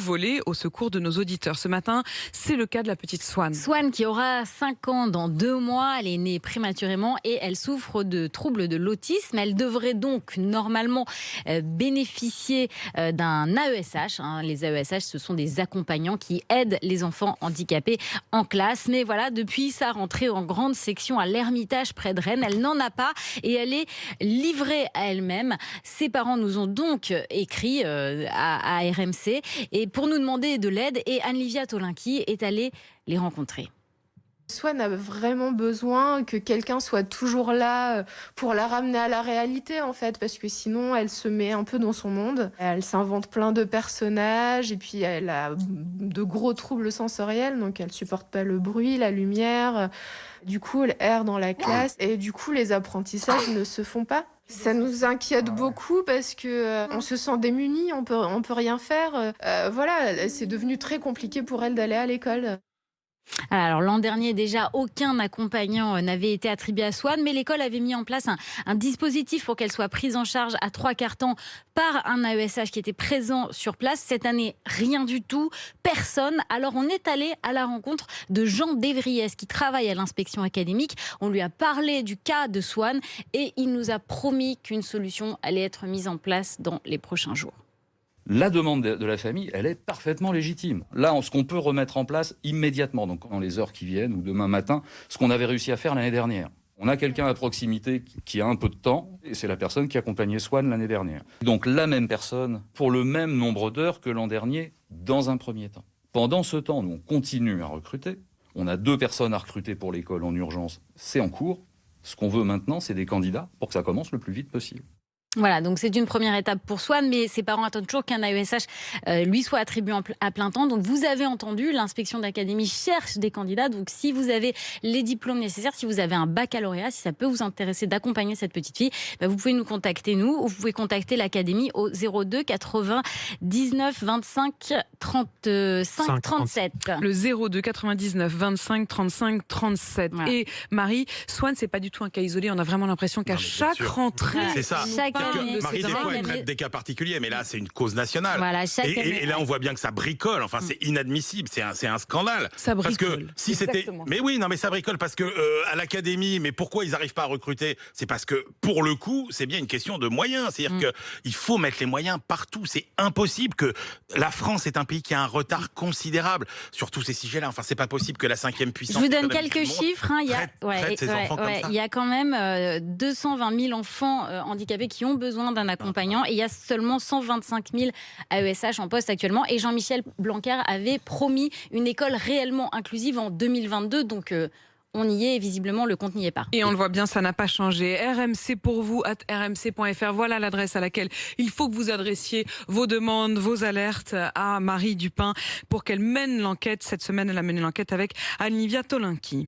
voler au secours de nos auditeurs. Ce matin, c'est le cas de la petite Swan. Swan qui aura 5 ans dans 2 mois, elle est née prématurément et elle souffre de troubles de l'autisme. Elle devrait donc normalement bénéficier d'un AESH. Les AESH, ce sont des accompagnants qui aident les enfants handicapés en classe. Mais voilà, depuis sa rentrée en grande section à l'Ermitage près de Rennes, elle n'en a pas et elle est livrée à elle-même. Ses parents nous ont donc écrit à RMC et pour nous demander de l'aide, et Anne-Livia Tolinki est allée les rencontrer. Swan a vraiment besoin que quelqu'un soit toujours là pour la ramener à la réalité, en fait, parce que sinon elle se met un peu dans son monde. Elle s'invente plein de personnages et puis elle a de gros troubles sensoriels, donc elle supporte pas le bruit, la lumière. Du coup, elle erre dans la classe et du coup, les apprentissages ne se font pas. Ça nous inquiète beaucoup parce que on se sent démunis, on peut rien faire. Voilà, c'est devenu très compliqué pour elle d'aller à l'école. Alors l'an dernier déjà, aucun accompagnant n'avait été attribué à Swan, mais l'école avait mis en place un dispositif pour qu'elle soit prise en charge à 3/4 temps par un AESH qui était présent sur place. Cette année, rien du tout, personne. Alors on est allé à la rencontre de Jean Devriès qui travaille à l'inspection académique. On lui a parlé du cas de Swan et il nous a promis qu'une solution allait être mise en place dans les prochains jours. La demande de la famille, elle est parfaitement légitime. Là, ce qu'on peut remettre en place immédiatement, donc dans les heures qui viennent ou demain matin, ce qu'on avait réussi à faire l'année dernière. On a quelqu'un à proximité qui a un peu de temps, et c'est la personne qui accompagnait Swan l'année dernière. Donc la même personne, pour le même nombre d'heures que l'an dernier, dans un premier temps. Pendant ce temps, nous, on continue à recruter. On a 2 personnes à recruter pour l'école en urgence. C'est en cours. Ce qu'on veut maintenant, c'est des candidats pour que ça commence le plus vite possible. Voilà, donc c'est une première étape pour Swan, mais ses parents attendent toujours qu'un AESH lui soit attribué à plein temps. Donc vous avez entendu, l'inspection d'académie cherche des candidats. Donc si vous avez les diplômes nécessaires, si vous avez un baccalauréat, si ça peut vous intéresser d'accompagner cette petite fille, vous pouvez nous contacter, nous, ou vous pouvez contacter l'académie au 02 99 25 35 37. Le 02 99 25 35 37. Voilà. Et Marie, Swan, c'est pas du tout un cas isolé. On a vraiment l'impression qu'à chaque rentrée, c'est ça. Marie, des fois, elle traite des cas particuliers, mais là, c'est une cause nationale. Voilà, et là, on voit bien que ça bricole. Enfin, c'est inadmissible. C'est un scandale. Ça bricole. Parce que si c'était, mais oui, non, mais ça bricole parce que à l'académie, mais pourquoi ils n'arrivent pas à recruter? C'est parce que pour le coup, c'est bien une question de moyens. C'est-à-dire que il faut mettre les moyens partout. C'est impossible que la France est un pays qui a un retard considérable sur tous ces sujets-là. Enfin, c'est pas possible que la 5e puissance. Je vous donne quelques chiffres. Il y a quand même 220 000 enfants handicapés qui ont besoin d'un accompagnant et il y a seulement 125 000 AESH en poste actuellement, et Jean-Michel Blanquer avait promis une école réellement inclusive en 2022, donc on y est et visiblement le compte n'y est pas. Et on le voit bien, ça n'a pas changé. RMC pour vous @rmc.fr, voilà l'adresse à laquelle il faut que vous adressiez vos demandes, vos alertes à Marie Dupin pour qu'elle mène l'enquête. Cette semaine, elle a mené l'enquête avec Anne-Livia Tolinki.